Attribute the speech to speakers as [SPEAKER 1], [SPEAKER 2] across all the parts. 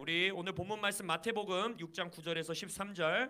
[SPEAKER 1] 우리 오늘 본문 말씀 마태복음 6장 9절에서 13절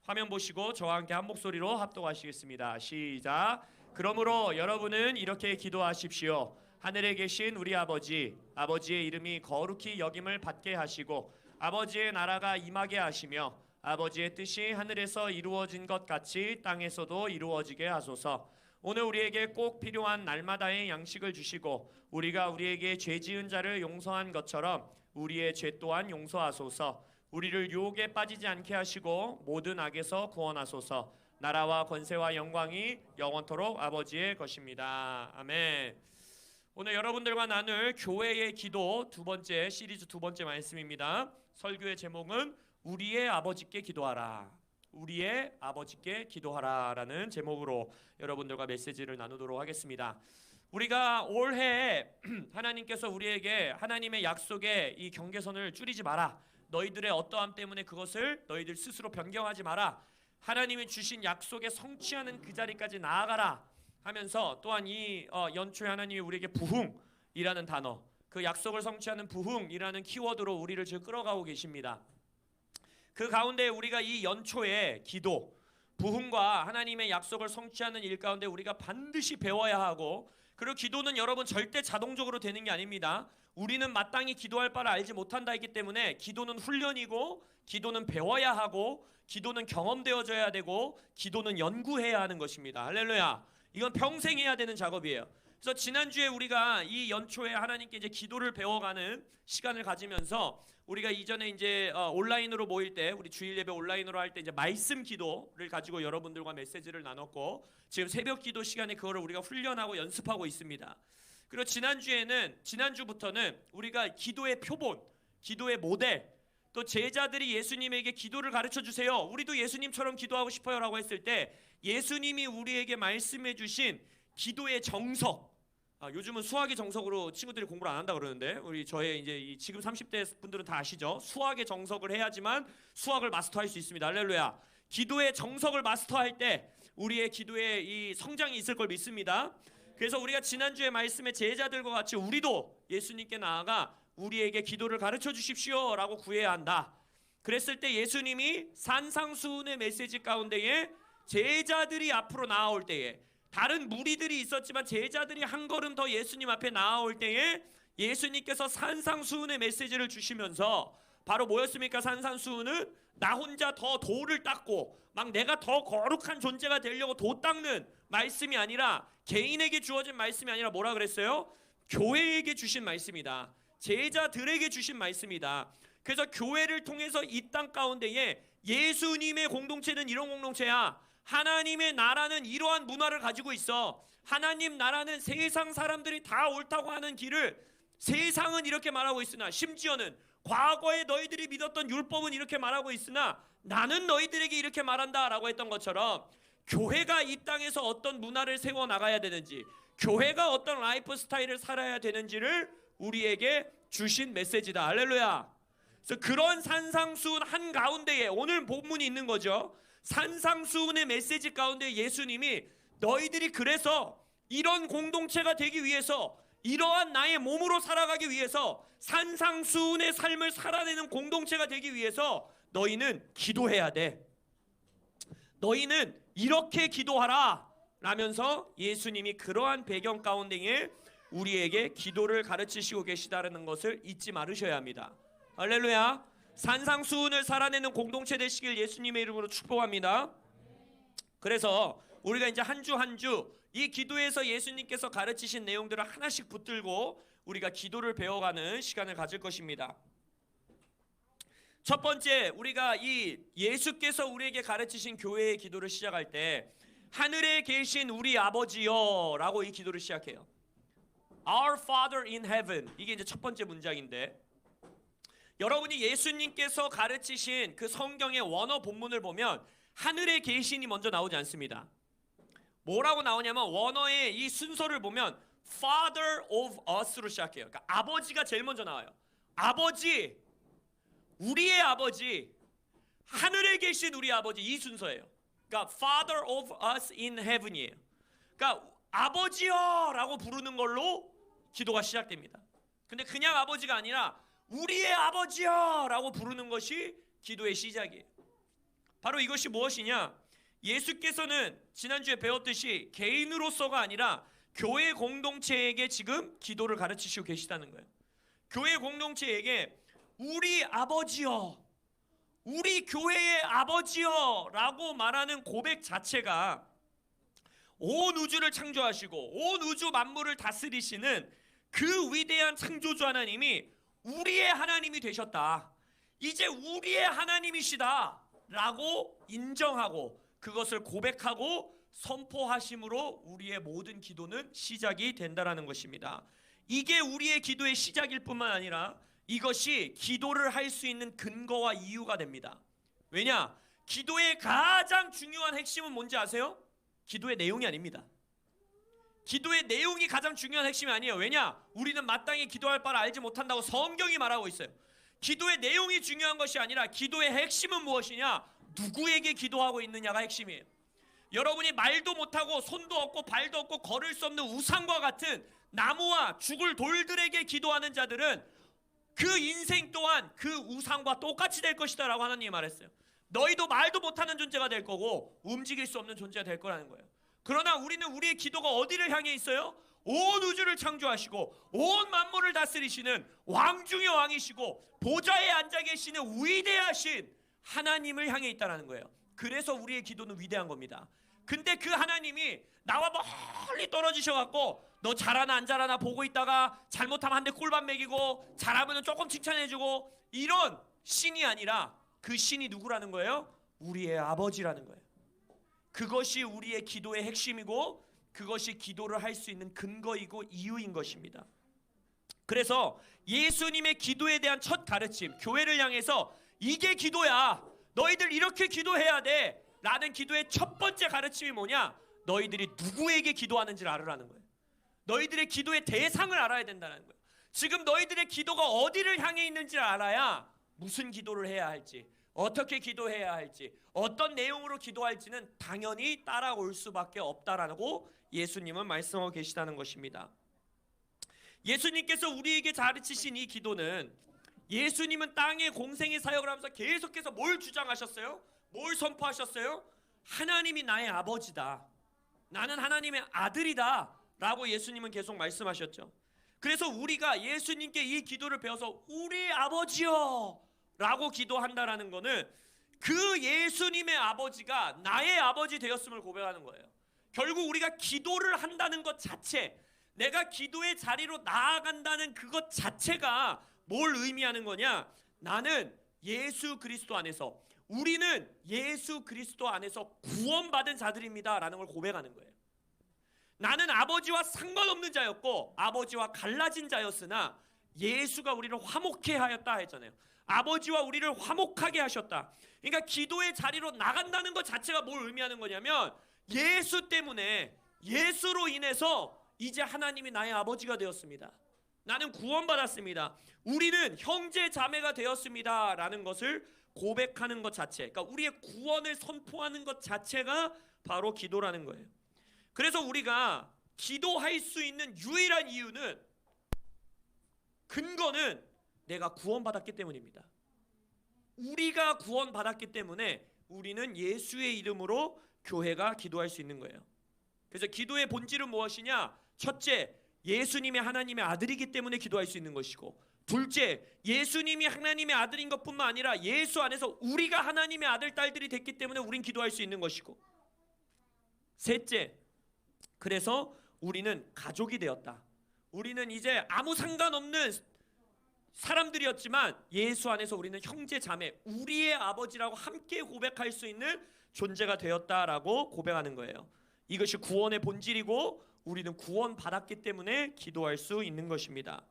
[SPEAKER 1] 화면 보시고 저와 함께 한 목소리로 합독하시겠습니다. 시작. 그러므로 여러분은 이렇게 기도하십시오. 하늘에 계신 우리 아버지, 아버지의 이름이 거룩히 여김을 받게 하시고 아버지의 나라가 임하게 하시며 아버지의 뜻이 하늘에서 이루어진 것 같이 땅에서도 이루어지게 하소서. 오늘 우리에게 꼭 필요한 날마다의 양식을 주시고 우리가 우리에게 죄 지은 자를 용서한 것처럼 우리의 죄 또한 용서하소서. 우리를 유혹에 빠지지 않게 하시고 모든 악에서 구원하소서. 나라와 권세와 영광이 영원토록 아버지의 것입니다. 아멘. 오늘 여러분들과 나눌 교회의 기도 두 번째 시리즈 두 번째 말씀입니다. 설교의 제목은 우리의 아버지께 기도하라. 우리의 아버지께 기도하라 라는 제목으로 여러분들과 메시지를 나누도록 하겠습니다. 우리가 올해 하나님께서 우리에게 하나님의 약속의 이 경계선을 줄이지 마라. 너희들의 어떠함 때문에 그것을 너희들 스스로 변경하지 마라. 하나님이 주신 약속에 성취하는 그 자리까지 나아가라 하면서 또한 이 연초에 하나님이 우리에게 부흥이라는 단어, 그 약속을 성취하는 부흥이라는 키워드로 우리를 지금 끌어가고 계십니다. 그 가운데 우리가 이 연초에 기도, 부흥과 하나님의 약속을 성취하는 일 가운데 우리가 반드시 배워야 하고, 그리고 기도는 여러분 절대 자동적으로 되는 게 아닙니다. 우리는 마땅히 기도할 바를 알지 못한다 했기 때문에 기도는 훈련이고, 기도는 배워야 하고, 기도는 경험되어져야 되고, 기도는 연구해야 하는 것입니다. 할렐루야. 이건 평생 해야 되는 작업이에요. 그래서 지난주에 우리가 이 연초에 하나님께 이제 기도를 배워가는 시간을 가지면서 우리가 이전에 이제 온라인으로 모일 때, 우리 주일 예배 온라인으로 할 때 이제 말씀 기도를 가지고 여러분들과 메시지를 나눴고, 지금 새벽 기도 시간에 그거를 우리가 훈련하고 연습하고 있습니다. 그리고 지난주부터는 우리가 기도의 표본, 기도의 모델, 또 제자들이 예수님에게 기도를 가르쳐 주세요. 우리도 예수님처럼 기도하고 싶어요라고 했을 때 예수님이 우리에게 말씀해 주신 기도의 정석, 요즘은 수학의 정석으로 친구들이 공부를 안 한다 그러는데, 우리 저의 이제 지금 30대 분들은 다 아시죠? 수학의 정석을 해야지만 수학을 마스터할 수 있습니다. 할렐루야. 기도의 정석을 마스터할 때 우리의 기도의 이 성장이 있을 걸 믿습니다. 그래서 우리가 지난주에 말씀에 제자들과 같이 우리도 예수님께 나아가 우리에게 기도를 가르쳐 주십시오 라고 구해야 한다. 그랬을 때 예수님이 산상수훈의 메시지 가운데에 제자들이 앞으로 나아올 때에, 다른 무리들이 있었지만 제자들이 한 걸음 더 예수님 앞에 나아올 때에 예수님께서 산상수훈의 메시지를 주시면서 바로 뭐였습니까? 산상수훈은 나 혼자 더 도를 닦고 막 내가 더 거룩한 존재가 되려고 도 닦는 말씀이 아니라, 개인에게 주어진 말씀이 아니라 뭐라 그랬어요? 교회에게 주신 말씀이다. 제자들에게 주신 말씀이다. 그래서 교회를 통해서 이 땅 가운데에 예수님의 공동체는 이런 공동체야. 하나님의 나라는 이러한 문화를 가지고 있어. 하나님 나라는 세상 사람들이 다 옳다고 하는 길을 세상은 이렇게 말하고 있으나, 심지어는 과거에 너희들이 믿었던 율법은 이렇게 말하고 있으나 나는 너희들에게 이렇게 말한다 라고 했던 것처럼, 교회가 이 땅에서 어떤 문화를 세워나가야 되는지, 교회가 어떤 라이프 스타일을 살아야 되는지를 우리에게 주신 메시지다. 할렐루야. 그래서 그런 산상수훈 한가운데에 오늘 본문이 있는 거죠. 산상수훈의 메시지 가운데 예수님이 너희들이 그래서 이런 공동체가 되기 위해서, 이러한 나의 몸으로 살아가기 위해서, 산상수훈의 삶을 살아내는 공동체가 되기 위해서 너희는 기도해야 돼. 너희는 이렇게 기도하라 라면서 예수님이 그러한 배경 가운데에 우리에게 기도를 가르치시고 계시다는 것을 잊지 말으셔야 합니다. 할렐루야. 산상수훈을 살아내는 공동체 되시길 예수님의 이름으로 축복합니다. 그래서 우리가 이제 한 주 한 주 이 기도에서 예수님께서 가르치신 내용들을 하나씩 붙들고 우리가 기도를 배워가는 시간을 가질 것입니다. 첫 번째, 우리가 이 예수께서 우리에게 가르치신 교회의 기도를 시작할 때 하늘에 계신 우리 아버지여 라고 이 기도를 시작해요. Our Father in Heaven, 이게 이제 첫 번째 문장인데, 여러분이 예수님께서 가르치신 그 성경의 원어 본문을 보면 하늘에 계신이 먼저 나오지 않습니다. 뭐라고 나오냐면 원어의 이 순서를 보면 Father of Us로 시작해요. 그러니까 아버지가 제일 먼저 나와요. 아버지, 우리의 아버지, 하늘에 계신 우리 아버지, 이 순서예요. 그러니까 Father of Us in Heaven이에요. 그러니까 아버지여 라고 부르는 걸로 기도가 시작됩니다. 근데 그냥 아버지가 아니라 우리의 아버지여 라고 부르는 것이 기도의 시작이에요. 바로 이것이 무엇이냐? 예수께서는 지난주에 배웠듯이 개인으로서가 아니라 교회 공동체에게 지금 기도를 가르치시고 계시다는 거예요. 교회 공동체에게 우리 아버지여, 우리 교회의 아버지여 라고 말하는 고백 자체가 온 우주를 창조하시고 온 우주 만물을 다스리시는 그 위대한 창조주 하나님이 우리의 하나님이 되셨다, 이제 우리의 하나님이시다 라고 인정하고 그것을 고백하고 선포하심으로 우리의 모든 기도는 시작이 된다라는 것입니다. 이게 우리의 기도의 시작일 뿐만 아니라 이것이 기도를 할 수 있는 근거와 이유가 됩니다. 왜냐? 기도의 가장 중요한 핵심은 뭔지 아세요? 기도의 내용이 아닙니다. 기도의 내용이 가장 중요한 핵심이 아니에요. 왜냐? 우리는 마땅히 기도할 바를 알지 못한다고 성경이 말하고 있어요. 기도의 내용이 중요한 것이 아니라 기도의 핵심은 무엇이냐? 누구에게 기도하고 있느냐가 핵심이에요. 여러분이 말도 못하고 손도 없고 발도 없고 걸을 수 없는 우상과 같은 나무와 죽을 돌들에게 기도하는 자들은 그 인생 또한 그 우상과 똑같이 될 것이다 라고 하나님이 말했어요. 너희도 말도 못하는 존재가 될 거고 움직일 수 없는 존재가 될 거라는 거예요. 그러나 우리는 우리의 기도가 어디를 향해 있어요? 온 우주를 창조하시고 온 만물을 다스리시는 왕 중의 왕이시고 보좌에 앉아 계시는 위대하신 하나님을 향해 있다는 거예요. 그래서 우리의 기도는 위대한 겁니다. 근데 그 하나님이 나와 멀리 떨어지셔갖고 너 잘하나 안 잘하나 보고 있다가 잘못하면 한 대 꿀밤 먹이고 잘하면 조금 칭찬해주고 이런 신이 아니라 그 신이 누구라는 거예요? 우리의 아버지라는 거예요. 그것이 우리의 기도의 핵심이고 그것이 기도를 할 수 있는 근거이고 이유인 것입니다. 그래서 예수님의 기도에 대한 첫 가르침, 교회를 향해서 이게 기도야, 너희들 이렇게 기도해야 돼 라는 기도의 첫 번째 가르침이 뭐냐? 너희들이 누구에게 기도하는지를 알으라는 거예요. 너희들의 기도의 대상을 알아야 된다는 거예요. 지금 너희들의 기도가 어디를 향해 있는지를 알아야 무슨 기도를 해야 할지, 어떻게 기도해야 할지, 어떤 내용으로 기도할지는 당연히 따라올 수밖에 없다라고 예수님은 말씀하고 계시다는 것입니다. 예수님께서 우리에게 가르치신 이 기도는, 예수님은 땅에 공생의 사역을 하면서 계속해서 뭘 주장하셨어요? 뭘 선포하셨어요? 하나님이 나의 아버지다, 나는 하나님의 아들이다 라고 예수님은 계속 말씀하셨죠. 그래서 우리가 예수님께 이 기도를 배워서 우리 아버지여 라고 기도한다라는 것은 그 예수님의 아버지가 나의 아버지 되었음을 고백하는 거예요. 결국 우리가 기도를 한다는 것 자체, 내가 기도의 자리로 나아간다는 그것 자체가 뭘 의미하는 거냐? 나는 예수 그리스도 안에서, 우리는 예수 그리스도 안에서 구원받은 자들입니다 라는 걸 고백하는 거예요. 나는 아버지와 상관없는 자였고 아버지와 갈라진 자였으나 예수가 우리를 화목케 하였다 했잖아요. 아버지와 우리를 화목하게 하셨다. 그러니까 기도의 자리로 나간다는 것 자체가 뭘 의미하는 거냐면 예수 때문에, 예수로 인해서 이제 하나님이 나의 아버지가 되었습니다. 나는 구원받았습니다. 우리는 형제 자매가 되었습니다 라는 것을 고백하는 것 자체, 그러니까 우리의 구원을 선포하는 것 자체가 바로 기도라는 거예요. 그래서 우리가 기도할 수 있는 유일한 이유는, 근거는 내가 구원받았기 때문입니다. 우리가 구원받았기 때문에 우리는 예수의 이름으로 교회가 기도할 수 있는 거예요. 그래서 기도의 본질은 무엇이냐? 첫째, 예수님이 하나님의 아들이기 때문에 기도할 수 있는 것이고, 둘째, 예수님이 하나님의 아들인 것뿐만 아니라 예수 안에서 우리가 하나님의 아들, 딸들이 됐기 때문에 우린 기도할 수 있는 것이고, 셋째, 그래서 우리는 가족이 되었다. 우리는 이제 아무 상관없는 사람들이었지만 예수 안에서 우리는 형제 자매, 우리의 아버지라고 함께 고백할 수 있는 존재가 되었다라고 고백하는 거예요. 이것이 구원의 본질이고 우리는 구원받았기 때문에 기도할 수 있는 것입니다.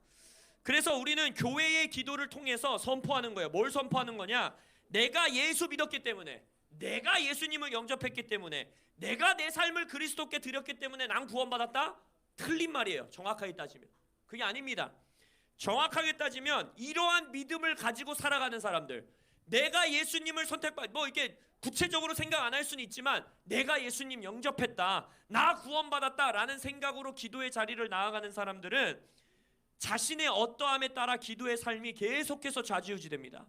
[SPEAKER 1] 그래서 우리는 교회의 기도를 통해서 선포하는 거예요. 뭘 선포하는 거냐? 내가 예수 믿었기 때문에, 내가 예수님을 영접했기 때문에, 내가 내 삶을 그리스도께 드렸기 때문에 난 구원받았다? 틀린 말이에요. 정확하게 따지면 그게 아닙니다. 정확하게 따지면 이러한 믿음을 가지고 살아가는 사람들, 내가 예수님을 뭐 이렇게 구체적으로 생각 안 할 수는 있지만 내가 예수님 영접했다, 나 구원받았다 라는 생각으로 기도의 자리를 나아가는 사람들은 자신의 어떠함에 따라 기도의 삶이 계속해서 좌지우지됩니다.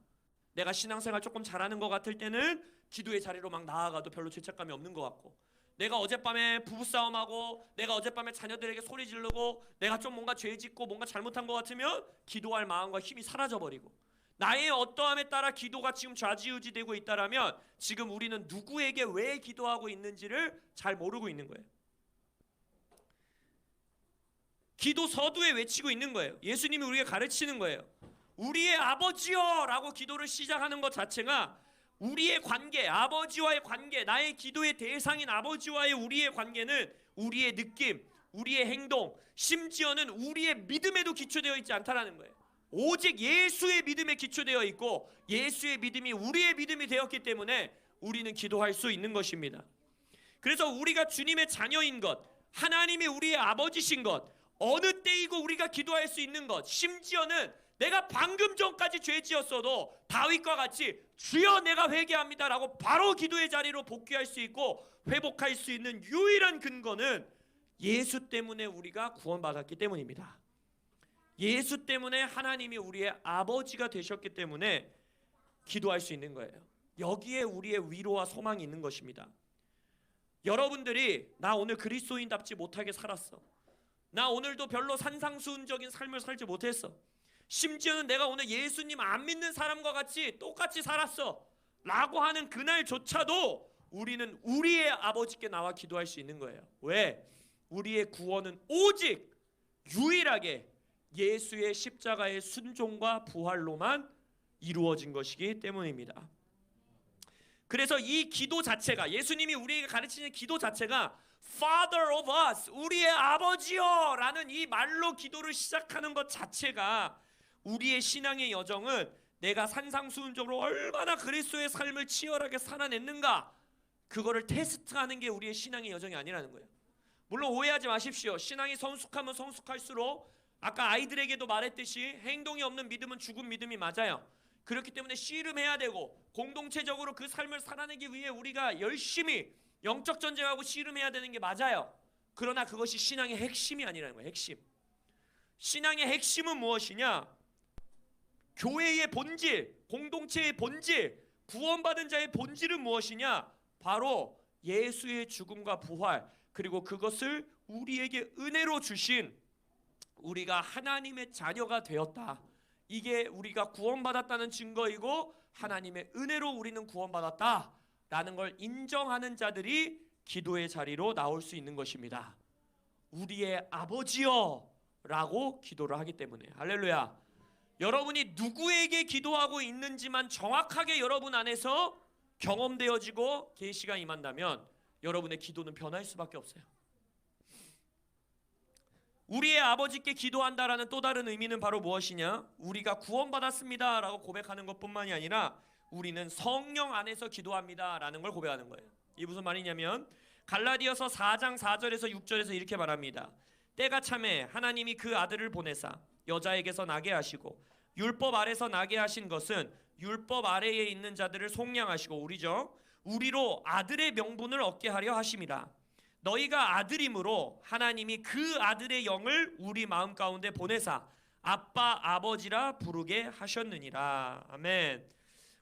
[SPEAKER 1] 내가 신앙생활 조금 잘하는 것 같을 때는 기도의 자리로 막 나아가도 별로 죄책감이 없는 것 같고, 내가 어젯밤에 부부싸움하고 내가 어젯밤에 자녀들에게 소리 지르고 내가 좀 뭔가 죄 짓고 뭔가 잘못한 것 같으면 기도할 마음과 힘이 사라져버리고, 나의 어떠함에 따라 기도가 지금 좌지우지되고 있다라면 지금 우리는 누구에게 왜 기도하고 있는지를 잘 모르고 있는 거예요. 기도 서두에 외치고 있는 거예요. 예수님이 우리에게 가르치는 거예요. 우리의 아버지여 라고 기도를 시작하는 것 자체가 우리의 관계, 아버지와의 관계, 나의 기도의 대상인 아버지와의 우리의 관계는 우리의 느낌, 우리의 행동, 심지어는 우리의 믿음에도 기초되어 있지 않다라는 거예요. 오직 예수의 믿음에 기초되어 있고 예수의 믿음이 우리의 믿음이 되었기 때문에 우리는 기도할 수 있는 것입니다. 그래서 우리가 주님의 자녀인 것, 하나님이 우리의 아버지신 것, 어느 때이고 우리가 기도할 수 있는 것, 심지어는 내가 방금 전까지 죄 지었어도 다윗과 같이 주여 내가 회개합니다 라고 바로 기도의 자리로 복귀할 수 있고 회복할 수 있는 유일한 근거는 예수 때문에 우리가 구원받았기 때문입니다. 예수 때문에 하나님이 우리의 아버지가 되셨기 때문에 기도할 수 있는 거예요. 여기에 우리의 위로와 소망이 있는 것입니다. 여러분들이 나 오늘 그리스도인답지 못하게 살았어, 나 오늘도 별로 산상수훈적인 삶을 살지 못했어, 심지어는 내가 오늘 예수님 안 믿는 사람과 같이 똑같이 살았어 라고 하는 그날조차도 우리는 우리의 아버지께 나와 기도할 수 있는 거예요. 왜? 우리의 구원은 오직 유일하게 예수의 십자가의 순종과 부활로만 이루어진 것이기 때문입니다. 그래서 이 기도 자체가, 예수님이 우리에게 가르치는 기도 자체가 Father of us, 우리의 아버지여 라는 이 말로 기도를 시작하는 것 자체가 우리의 신앙의 여정은 내가 산상수훈적으로 얼마나 그리스도의 삶을 치열하게 살아냈는가, 그거를 테스트하는 게 우리의 신앙의 여정이 아니라는 거예요. 물론 오해하지 마십시오. 신앙이 성숙하면 성숙할수록 아까 아이들에게도 말했듯이 행동이 없는 믿음은 죽은 믿음이 맞아요. 그렇기 때문에 씨름해야 되고 공동체적으로 그 삶을 살아내기 위해 우리가 열심히 영적 전쟁하고 씨름해야 되는 게 맞아요. 그러나 그것이 신앙의 핵심이 아니라는 거예요. 핵심. 신앙의 핵심은 무엇이냐? 교회의 본질, 공동체의 본질, 구원받은 자의 본질은 무엇이냐? 바로 예수의 죽음과 부활, 그리고 그것을 우리에게 은혜로 주신 우리가 하나님의 자녀가 되었다. 이게 우리가 구원받았다는 증거이고 하나님의 은혜로 우리는 구원받았다 라는 걸 인정하는 자들이 기도의 자리로 나올 수 있는 것입니다. 우리의 아버지여 라고 기도를 하기 때문에. 할렐루야. 여러분이 누구에게 기도하고 있는지만 정확하게 여러분 안에서 경험되어지고 계시가 임한다면 여러분의 기도는 변할 수밖에 없어요. 우리의 아버지께 기도한다라는 또 다른 의미는 바로 무엇이냐? 우리가 구원받았습니다 라고 고백하는 것뿐만이 아니라 우리는 성령 안에서 기도합니다 라는 걸 고백하는 거예요. 이게 무슨 말이냐면 갈라디아서 4장 4절에서 6절에서 이렇게 말합니다. 때가 참에 하나님이 그 아들을 보내사 여자에게서 나게 하시고 율법 아래서 나게 하신 것은 율법 아래에 있는 자들을 속량하시고 우리로 아들의 명분을 얻게 하려 하심이라. 너희가 아들임으로 하나님이 그 아들의 영을 우리 마음 가운데 보내사 아빠 아버지라 부르게 하셨느니라. 아멘.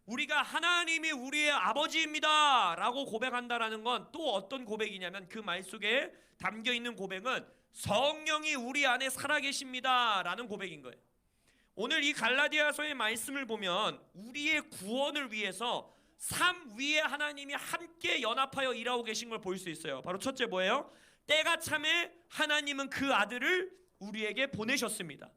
[SPEAKER 1] 우리가 하나님이 우리의 아버지입니다 라고 고백한다라는 건 또 어떤 고백이냐면 그 말 속에 담겨있는 고백은 성령이 우리 안에 살아계십니다 라는 고백인 거예요. 오늘 이 갈라디아서의 말씀을 보면 우리의 구원을 위해서 삶 위에 하나님이 함께 연합하여 일하고 계신 걸 볼 수 있어요. 바로 첫째 뭐예요? 때가 참에 하나님은 그 아들을 우리에게 보내셨습니다.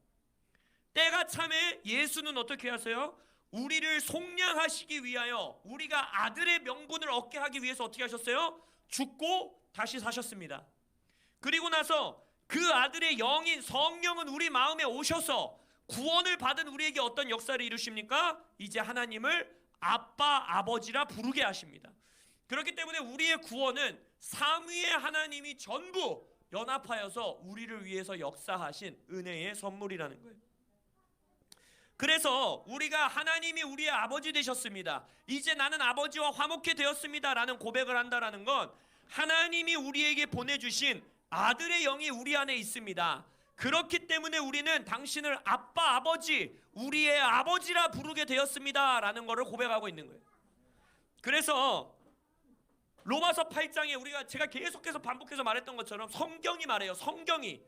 [SPEAKER 1] 때가 참에 예수는 어떻게 하세요? 우리를 속량하시기 위하여 우리가 아들의 명분을 얻게 하기 위해서 어떻게 하셨어요? 죽고 다시 사셨습니다. 그리고 나서 그 아들의 영인 성령은 우리 마음에 오셔서 구원을 받은 우리에게 어떤 역사를 이루십니까? 이제 하나님을 아빠 아버지라 부르게 하십니다. 그렇기 때문에 우리의 구원은 삼위의 하나님이 전부 연합하여서 우리를 위해서 역사하신 은혜의 선물이라는 거예요. 그래서 우리가 하나님이 우리의 아버지 되셨습니다, 이제 나는 아버지와 화목해 되었습니다 라는 고백을 한다라는 건 하나님이 우리에게 보내주신 아들의 영이 우리 안에 있습니다. 그렇기 때문에 우리는 당신을 아빠, 아버지, 우리의 아버지라 부르게 되었습니다 라는 것을 고백하고 있는 거예요. 그래서 로마서 8장에 제가 계속해서 반복해서 말했던 것처럼 성경이 말해요. 성경이,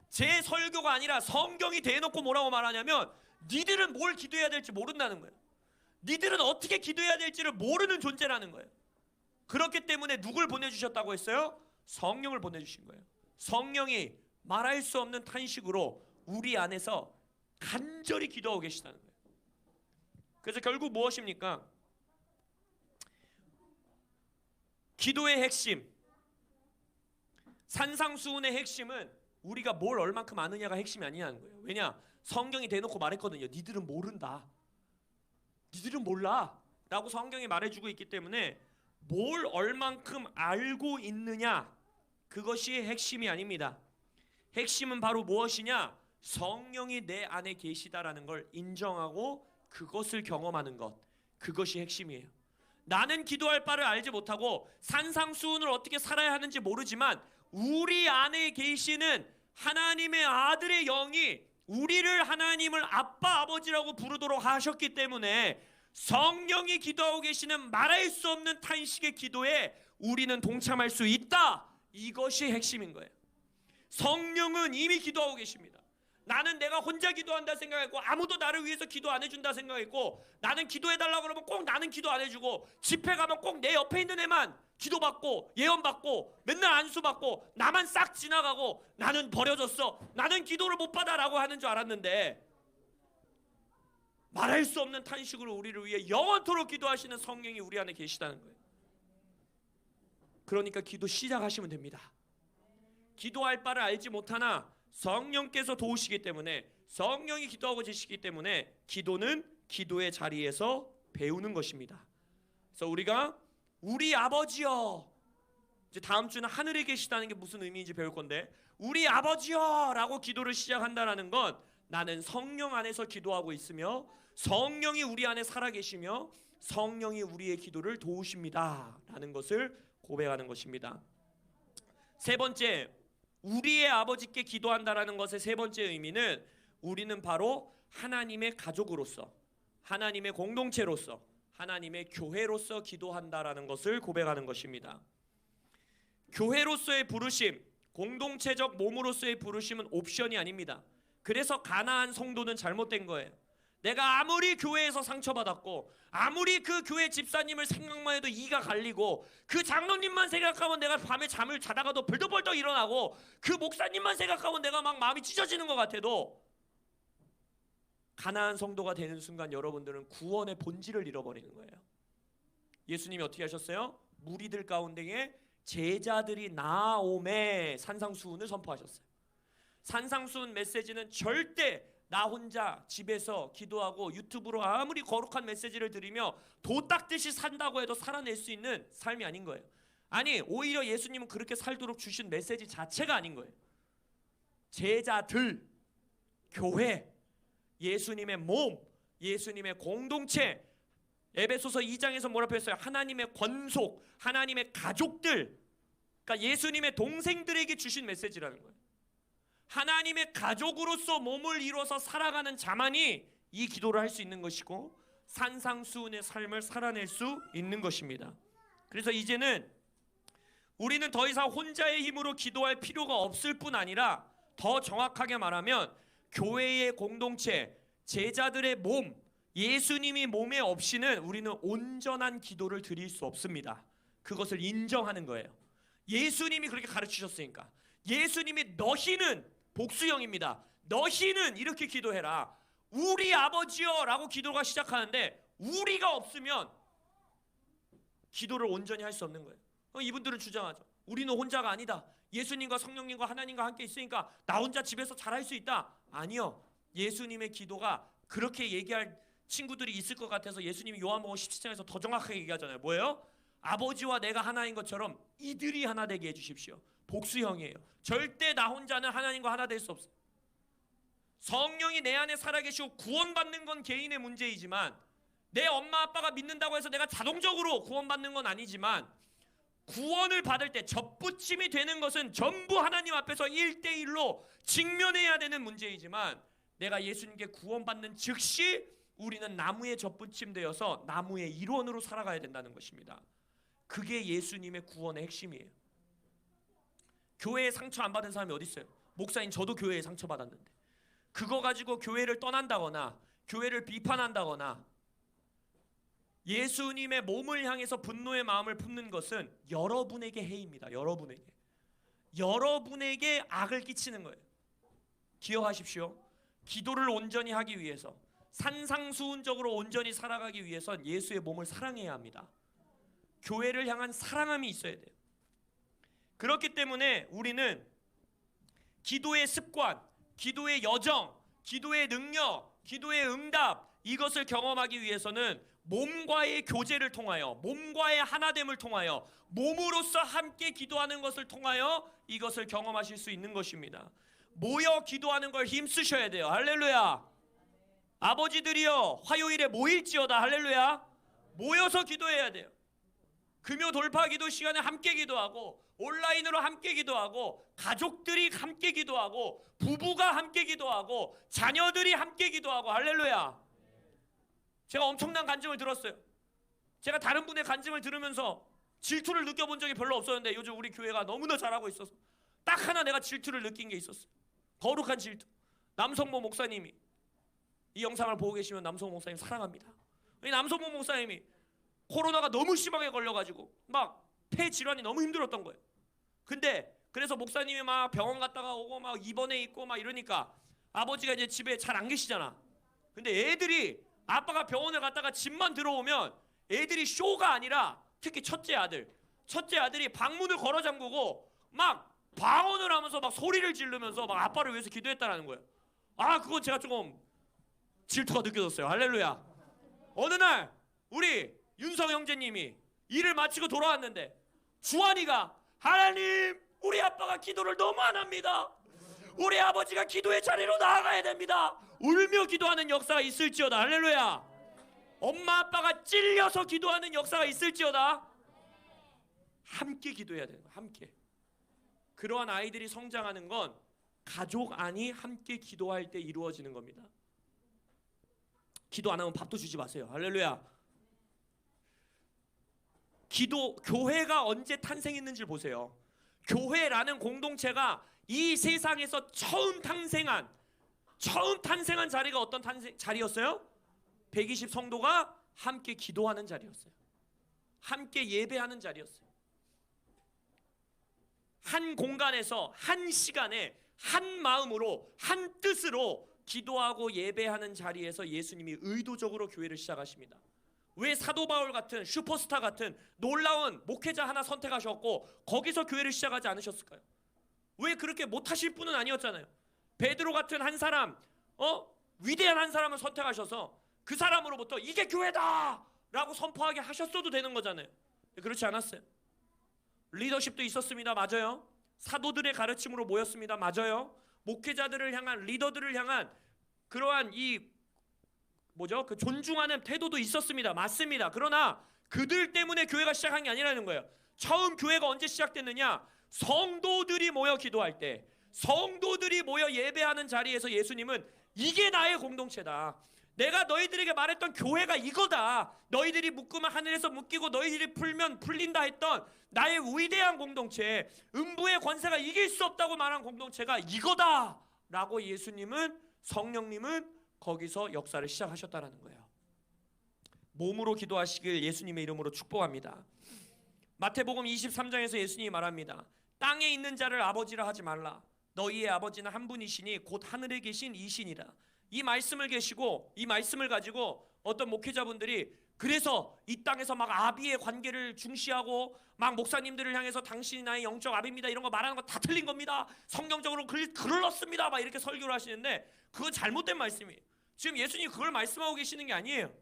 [SPEAKER 1] 제 설교가 아니라 성경이 대놓고 뭐라고 말하냐면 니들은 뭘 기도해야 될지 모른다는 거예요. 니들은 어떻게 기도해야 될지를 모르는 존재라는 거예요. 그렇기 때문에 누굴 보내주셨다고 했어요? 성령을 보내주신 거예요. 성령이 말할 수 없는 탄식으로 우리 안에서 간절히 기도하고 계시다는 거예요. 그래서 결국 무엇입니까? 기도의 핵심, 산상수훈의 핵심은 우리가 뭘 얼만큼 아느냐가 핵심이 아니냐는 거예요. 왜냐? 성경이 대놓고 말했거든요. 니들은 모른다, 니들은 몰라 라고 성경이 말해주고 있기 때문에 뭘 얼만큼 알고 있느냐, 그것이 핵심이 아닙니다. 핵심은 바로 무엇이냐? 성령이 내 안에 계시다라는 걸 인정하고 그것을 경험하는 것, 그것이 핵심이에요. 나는 기도할 바를 알지 못하고 산상수훈을 어떻게 살아야 하는지 모르지만 우리 안에 계시는 하나님의 아들의 영이 우리를 하나님을 아빠, 아버지라고 부르도록 하셨기 때문에 성령이 기도하고 계시는 말할 수 없는 탄식의 기도에 우리는 동참할 수 있다. 이것이 핵심인 거예요. 성령은 이미 기도하고 계십니다. 나는 내가 혼자 기도한다 생각했고 아무도 나를 위해서 기도 안 해준다 생각했고 나는 기도해달라고 그러면 꼭 나는 기도 안 해주고 집회 가면 꼭 내 옆에 있는 애만 기도받고 예언받고 맨날 안수받고 나만 싹 지나가고 나는 버려졌어, 나는 기도를 못 받아라고 하는 줄 알았는데 말할 수 없는 탄식으로 우리를 위해 영원토록 기도하시는 성령이 우리 안에 계시다는 거예요. 그러니까 기도 시작하시면 됩니다. 기도할 바를 알지 못하나 성령께서 도우시기 때문에, 성령이 기도하고 계시기 때문에 기도는 기도의 자리에서 배우는 것입니다. 그래서 우리가 우리 아버지여, 이제 다음 주는 하늘에 계시다는 게 무슨 의미인지 배울 건데, 우리 아버지여 라고 기도를 시작한다는 건 나는 성령 안에서 기도하고 있으며 성령이 우리 안에 살아계시며 성령이 우리의 기도를 도우십니다 라는 것을 고백하는 것입니다. 세 번째, 우리의 아버지께 기도한다라는 것의 세 번째 의미는 우리는 바로 하나님의 가족으로서, 하나님의 공동체로서, 하나님의 교회로서 기도한다라는 것을 고백하는 것입니다. 교회로서의 부르심, 공동체적 몸으로서의 부르심은 옵션이 아닙니다. 그래서 가나안 성도는 잘못된 거예요. 내가 아무리 교회에서 상처받았고 아무리 그 교회 집사님을 생각만 해도 이가 갈리고 그 장로님만 생각하면 내가 밤에 잠을 자다가도 벌떡벌떡 일어나고 그 목사님만 생각하면 내가 막 마음이 찢어지는 것 같아도 가나안 성도가 되는 순간 여러분들은 구원의 본질을 잃어버리는 거예요. 예수님이 어떻게 하셨어요? 무리들 가운데에 제자들이 나오매 산상수훈을 선포하셨어요. 산상수훈 메시지는 절대 나 혼자 집에서 기도하고 유튜브로 아무리 거룩한 메시지를 드리며 도 닦듯이 산다고 해도 살아낼 수 있는 삶이 아닌 거예요. 아니, 오히려 예수님은 그렇게 살도록 주신 메시지 자체가 아닌 거예요. 제자들, 교회, 예수님의 몸, 예수님의 공동체, 에베소서 2장에서 뭐라고 했어요? 하나님의 권속, 하나님의 가족들, 그러니까 예수님의 동생들에게 주신 메시지라는 거예요. 하나님의 가족으로서 몸을 이루어서 살아가는 자만이 이 기도를 할 수 있는 것이고 산상수훈의 삶을 살아낼 수 있는 것입니다. 그래서 이제는 우리는 더 이상 혼자의 힘으로 기도할 필요가 없을 뿐 아니라 더 정확하게 말하면 교회의 공동체, 제자들의 몸, 예수님이 몸에 없이는 우리는 온전한 기도를 드릴 수 없습니다. 그것을 인정하는 거예요. 예수님이 그렇게 가르치셨으니까. 예수님이 너희는 복수형입니다. 너희는 이렇게 기도해라. 우리 아버지여 라고 기도가 시작하는데 우리가 없으면 기도를 온전히 할 수 없는 거예요. 이분들은 주장하죠. 우리는 혼자가 아니다. 예수님과 성령님과 하나님과 함께 있으니까 나 혼자 집에서 잘할 수 있다. 아니요. 예수님의 기도가 그렇게 얘기할 친구들이 있을 것 같아서 예수님이 요한복음 17장에서 더 정확하게 얘기하잖아요. 뭐예요? 아버지와 내가 하나인 것처럼 이들이 하나 되게 해주십시오. 복수형이에요. 절대 나 혼자는 하나님과 하나 될 수 없어요. 성령이 내 안에 살아계시고 구원받는 건 개인의 문제이지만 내 엄마 아빠가 믿는다고 해서 내가 자동적으로 구원받는 건 아니지만 구원을 받을 때 접붙임이 되는 것은 전부 하나님 앞에서 1대1로 직면해야 되는 문제이지만, 내가 예수님께 구원받는 즉시 우리는 나무에 접붙임되어서 나무의 일원으로 살아가야 된다는 것입니다. 그게 예수님의 구원의 핵심이에요. 교회에 상처 안 받은 사람이 어디 있어요? 목사님, 저도 교회에 상처 받았는데. 그거 가지고 교회를 떠난다거나 교회를 비판한다거나 예수님의 몸을 향해서 분노의 마음을 품는 것은 여러분에게 해입니다. 여러분에게 악을 끼치는 거예요. 기억하십시오. 기도를 온전히 하기 위해서, 산상수훈적으로 온전히 살아가기 위해선 예수의 몸을 사랑해야 합니다. 교회를 향한 사랑함이 있어야 돼요. 그렇기 때문에 우리는 기도의 습관, 기도의 여정, 기도의 능력, 기도의 응답, 이것을 경험하기 위해서는 몸과의 교제를 통하여, 몸과의 하나됨을 통하여, 몸으로서 함께 기도하는 것을 통하여 이것을 경험하실 수 있는 것입니다. 모여 기도하는 걸 힘쓰셔야 돼요. 할렐루야. 아버지들이여 화요일에 모일지어다. 할렐루야. 모여서 기도해야 돼요. 금요 돌파 기도 시간에 함께 기도하고, 온라인으로 함께 기도하고, 가족들이 함께 기도하고, 부부가 함께 기도하고, 자녀들이 함께 기도하고. 할렐루야. 제가 엄청난 간증을 들었어요. 제가 다른 분의 간증을 들으면서 질투를 느껴본 적이 별로 없었는데 요즘 우리 교회가 너무나 잘하고 있어서 딱 하나 내가 질투를 느낀 게 있었어요. 거룩한 질투. 남성모 목사님이, 이 영상을 보고 계시면 남성모 목사님 사랑합니다. 이 남성모 목사님이 코로나가 너무 심하게 걸려가지고 막 폐 질환이 너무 힘들었던 거예요. 근데 그래서 목사님이 막 병원 갔다가 오고 막 입원해 있고 막 이러니까 아버지가 이제 집에 잘 안 계시잖아. 근데 애들이, 아빠가 병원을 갔다가 집만 들어오면 애들이 쇼가 아니라, 특히 첫째 아들이 방문을 걸어 잠그고 막 방언을 하면서 막 소리를 지르면서 막 아빠를 위해서 기도했다라는 거예요. 아, 그건 제가 조금 질투가 느껴졌어요. 할렐루야. 어느 날 우리 윤성 형제님이 일을 마치고 돌아왔는데 주환이가, 하나님, 우리 아빠가 기도를 너무 안 합니다. 우리 아버지가 기도의 자리로 나아가야 됩니다. 울며 기도하는 역사가 있을지어다. 할렐루야. 엄마 아빠가 찔려서 기도하는 역사가 있을지어다. 함께 기도해야 돼요. 함께. 그러한 아이들이 성장하는 건 가족 안이 함께 기도할 때 이루어지는 겁니다. 기도 안 하면 밥도 주지 마세요. 할렐루야. 교회가 언제 탄생했는지 보세요. 교회라는 공동체가 이 세상에서 처음 탄생한 자리가 어떤 자리였어요? 120 성도가 함께 기도하는 자리였어요. 함께 예배하는 자리였어요. 한 공간에서 한 시간에 한 마음으로 한 뜻으로 기도하고 예배하는 자리에서 예수님이 의도적으로 교회를 시작하십니다. 왜 사도 바울 같은 슈퍼스타 같은 놀라운 목회자 하나 선택하셨고 거기서 교회를 시작하지 않으셨을까요? 왜 그렇게 못하실 분은 아니었잖아요. 베드로 같은 한 사람, 위대한 한 사람을 선택하셔서 그 사람으로부터 이게 교회다 라고 선포하게 하셨어도 되는 거잖아요. 그렇지 않았어요. 리더십도 있었습니다. 맞아요. 사도들의 가르침으로 모였습니다. 맞아요. 목회자들을 향한, 리더들을 향한 그러한 그 존중하는 태도도 있었습니다. 맞습니다. 그러나 그들 때문에 교회가 시작한 게 아니라는 거예요. 처음 교회가 언제 시작됐느냐? 성도들이 모여 기도할 때, 성도들이 모여 예배하는 자리에서 예수님은 이게 나의 공동체다. 내가 너희들에게 말했던 교회가 이거다. 너희들이 묶으면 하늘에서 묶이고 너희들이 풀면 풀린다 했던 나의 위대한 공동체, 음부의 권세가 이길 수 없다고 말한 공동체가 이거다 라고 예수님은, 성령님은 거기서 역사를 시작하셨다는 거예요. 몸으로 기도하시길 예수님의 이름으로 축복합니다. 마태복음 23장에서 예수님이 말합니다. 땅에 있는 자를 아버지라 하지 말라. 너희의 아버지는 한 분이시니 곧 하늘에 계신 이시니라. 이 말씀을 가지고 어떤 목회자분들이 그래서 이 땅에서 막 아비의 관계를 중시하고 막 목사님들을 향해서 당신이 나의 영적 아비입니다 이런 거 말하는 거 다 틀린 겁니다. 성경적으로 글렀습니다 막 이렇게 설교를 하시는데 그건 잘못된 말씀이에요. 지금 예수님이 그걸 말씀하고 계시는 게 아니에요.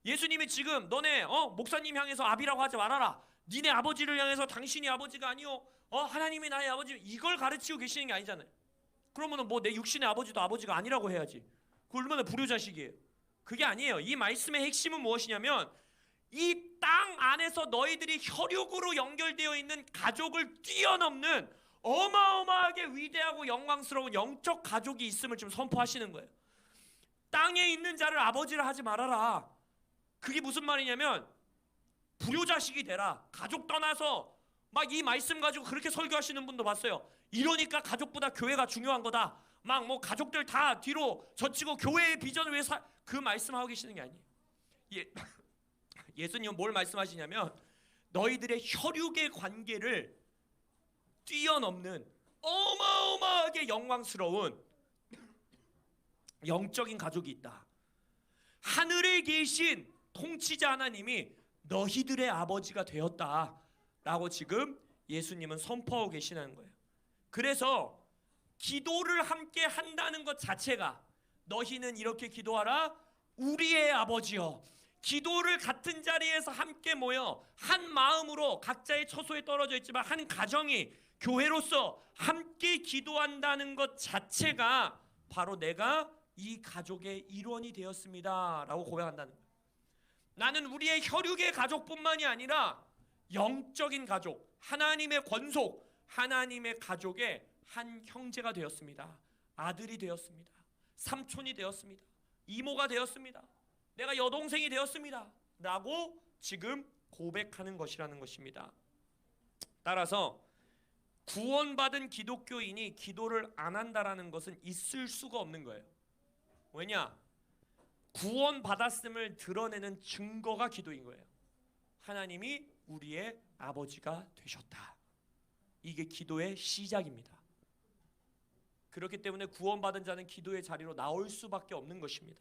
[SPEAKER 1] 예수님이 지금 너네 목사님 향해서 아비라고 하지 말아라. 니네 아버지를 향해서 당신이 아버지가 아니요 하나님이 나의 아버지, 이걸 가르치고 계시는 게 아니잖아요. 그러면은 뭐 내 육신의 아버지도 아버지가 아니라고 해야지. 그 얼마나 불효자식이에요. 그게 아니에요. 이 말씀의 핵심은 무엇이냐면 이 땅 안에서 너희들이 혈육으로 연결되어 있는 가족을 뛰어넘는 어마어마하게 위대하고 영광스러운 영적 가족이 있음을 좀 선포하시는 거예요. 땅에 있는 자를 아버지라 하지 말아라. 그게 무슨 말이냐면 불효자식이 되라. 가족 떠나서 막 이 말씀 가지고 그렇게 설교하시는 분도 봤어요. 이러니까 가족보다 교회가 중요한 거다. 막 뭐 가족들 다 뒤로 젖히고 교회의 비전을 위해 그 말씀하고 계시는 게 아니에요. 예수님은 뭘 말씀하시냐면 너희들의 혈육의 관계를 뛰어넘는 어마어마하게 영광스러운 영적인 가족이 있다. 하늘에 계신 통치자 하나님이 너희들의 아버지가 되었다 라고 지금 예수님은 선포하고 계시는 거예요. 그래서 기도를 함께 한다는 것 자체가 너희는 이렇게 기도하라. 우리의 아버지여. 기도를 같은 자리에서 함께 모여 한 마음으로 각자의 처소에 떨어져 있지만 한 가정이 교회로서 함께 기도한다는 것 자체가 바로 내가 이 가족의 일원이 되었습니다 라고 고백한다는 거예요. 나는 우리의 혈육의 가족뿐만이 아니라 영적인 가족, 하나님의 권속, 하나님의 가족의 한 형제가 되었습니다. 아들이 되었습니다. 삼촌이 되었습니다. 이모가 되었습니다. 내가 여동생이 되었습니다 라고 지금 고백하는 것이라는 것입니다. 따라서 구원받은 기독교인이 기도를 안 한다라는 것은 있을 수가 없는 거예요. 왜냐? 구원받았음을 드러내는 증거가 기도인 거예요. 하나님이 우리의 아버지가 되셨다. 이게 기도의 시작입니다. 그렇기 때문에 구원받은 자는 기도의 자리로 나올 수밖에 없는 것입니다.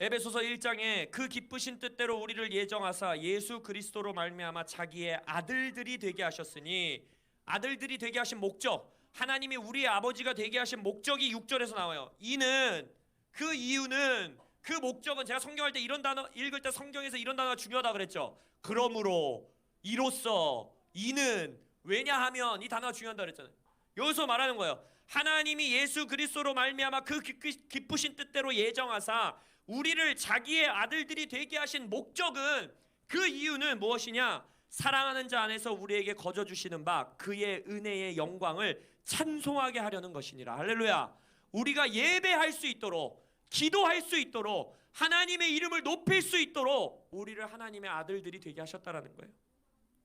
[SPEAKER 1] 에베소서 1장에 그 기쁘신 뜻대로 우리를 예정하사 예수 그리스도로 말미암아 자기의 아들들이 되게 하셨으니, 아들들이 되게 하신 목적, 하나님이 우리의 아버지가 되게 하신 목적이 6절에서 나와요. 이는, 그 이유는, 그 목적은, 제가 성경할 때 이런 단어 읽을 때 성경에서 이런 단어가 중요하다 그랬죠. 그러므로, 이로써, 이는, 왜냐하면, 이 단어가 중요하다 그랬잖아요. 여기서 말하는 거예요. 하나님이 예수 그리스도로 말미암아 그 기쁘신 뜻대로 예정하사 우리를 자기의 아들들이 되게 하신 목적은, 그 이유는 무엇이냐? 사랑하는 자 안에서 우리에게 거저 주시는 바 그의 은혜의 영광을 찬송하게 하려는 것이니라. 할렐루야. 우리가 예배할 수 있도록, 기도할 수 있도록, 하나님의 이름을 높일 수 있도록 우리를 하나님의 아들들이 되게 하셨다라는 거예요.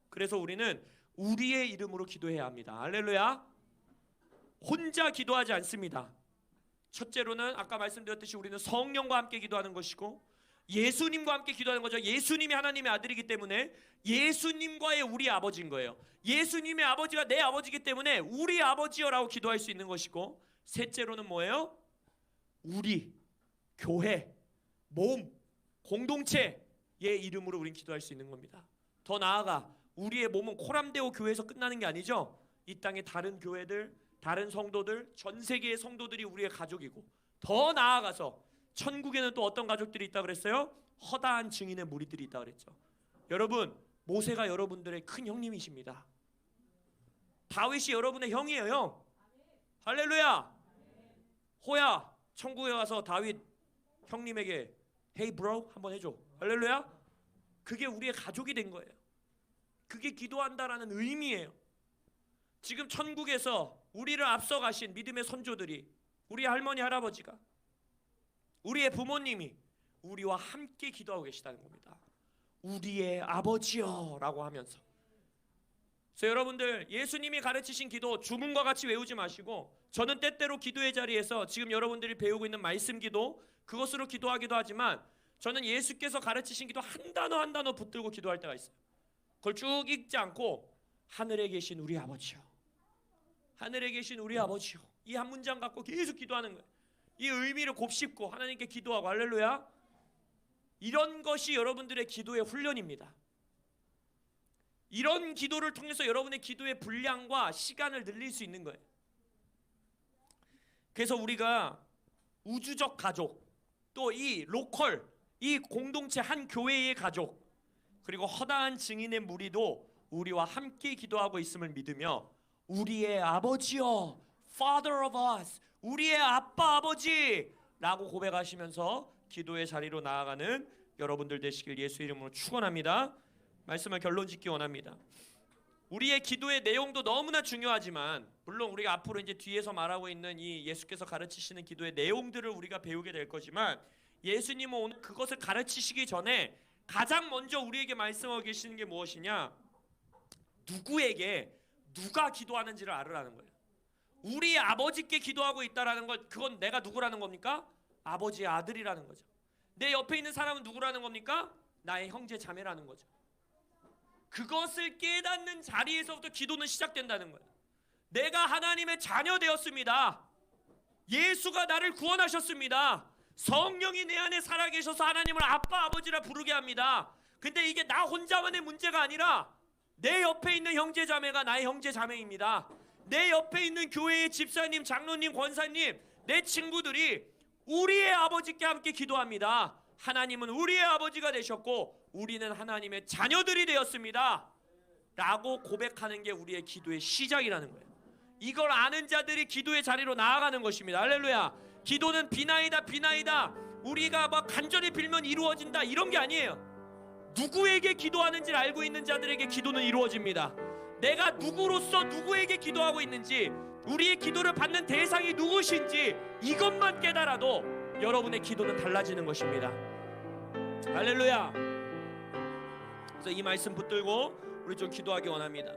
[SPEAKER 1] 그래서 우리는 우리의 이름으로 기도해야 합니다. 할렐루야. 혼자 기도하지 않습니다. 첫째로는 아까 말씀드렸듯이 우리는 성령과 함께 기도하는 것이고 예수님과 함께 기도하는 거죠. 예수님이 하나님의 아들이기 때문에 예수님과의 우리 아버지인 거예요. 예수님의 아버지가 내 아버지이기 때문에 우리 아버지여라고 기도할 수 있는 것이고, 셋째로는 뭐예요? 우리 교회, 몸, 공동체의 이름으로 우린 기도할 수 있는 겁니다. 더 나아가 우리의 몸은 코람데오 교회에서 끝나는 게 아니죠. 이 땅의 다른 교회들, 다른 성도들, 전 세계의 성도들이 우리의 가족이고, 더 나아가서 천국에는 또 어떤 가족들이 있다고 그랬어요? 허다한 증인의 무리들이 있다고 그랬죠. 여러분, 모세가 여러분들의 큰 형님이십니다. 다윗이 여러분의 형이에요, 형. 할렐루야. 호야, 천국에 가서 다윗 형님에게 Hey bro 한번 해줘. 할렐루야. 그게 우리의 가족이 된 거예요. 그게 기도한다라는 의미예요. 지금 천국에서 우리를 앞서가신 믿음의 선조들이, 우리 할머니 할아버지가, 우리의 부모님이 우리와 함께 기도하고 계시다는 겁니다. 우리의 아버지여 라고 하면서. 그래서 여러분들, 예수님이 가르치신 기도 주문과 같이 외우지 마시고, 저는 때때로 기도의 자리에서 지금 여러분들이 배우고 있는 말씀 기도, 그것으로 기도하기도 하지만 저는 예수께서 가르치신 기도 한 단어 한 단어 붙들고 기도할 때가 있어요. 그걸 쭉 읽지 않고 하늘에 계신 우리 아버지요, 하늘에 계신 우리 아버지요, 이 한 문장 갖고 계속 기도하는 거예요. 이 의미를 곱씹고 하나님께 기도하고. 할렐루야. 이런 것이 여러분들의 기도의 훈련입니다. 이런 기도를 통해서 여러분의 기도의 분량과 시간을 늘릴 수 있는 거예요. 그래서 우리가 우주적 가족, 또 이 로컬, 이 공동체 한 교회의 가족, 그리고 허다한 증인의 무리도 우리와 함께 기도하고 있음을 믿으며 우리의 아버지여, Father of us, 우리의 아빠 아버지라고 고백하시면서 기도의 자리로 나아가는 여러분들 되시길 예수 이름으로 축원합니다. 말씀을 결론 짓기 원합니다. 우리의 기도의 내용도 너무나 중요하지만 물론 우리가 앞으로 이제 뒤에서 말하고 있는 이 예수께서 가르치시는 기도의 내용들을 우리가 배우게 될 거지만 예수님은 오늘 그것을 가르치시기 전에 가장 먼저 우리에게 말씀하고 계시는 게 무엇이냐? 누구에게 누가 기도하는지를 알으라는 거예요. 우리 아버지께 기도하고 있다라는 것, 그건 내가 누구라는 겁니까? 아버지의 아들이라는 거죠. 내 옆에 있는 사람은 누구라는 겁니까? 나의 형제 자매라는 거죠. 그것을 깨닫는 자리에서부터 기도는 시작된다는 거예요. 내가 하나님의 자녀 되었습니다. 예수가 나를 구원하셨습니다. 성령이 내 안에 살아계셔서 하나님을 아빠 아버지라 부르게 합니다. 근데 이게 나 혼자만의 문제가 아니라 내 옆에 있는 형제 자매가 나의 형제 자매입니다. 내 옆에 있는 교회의 집사님, 장로님, 권사님, 내 친구들이 우리의 아버지께 함께 기도합니다. 하나님은 우리의 아버지가 되셨고 우리는 하나님의 자녀들이 되었습니다 라고 고백하는 게 우리의 기도의 시작이라는 거예요. 이걸 아는 자들이 기도의 자리로 나아가는 것입니다. 할렐루야. 기도는 비나이다 비나이다 우리가 막 간절히 빌면 이루어진다 이런 게 아니에요. 누구에게 기도하는지를 알고 있는 자들에게 기도는 이루어집니다. 내가 누구로서 누구에게 기도하고 있는지, 우리의 기도를 받는 대상이 누구신지 이것만 깨달아도 여러분의 기도는 달라지는 것입니다. 할렐루야. 그래서 이 말씀 붙들고 우리 좀 기도하기 원합니다.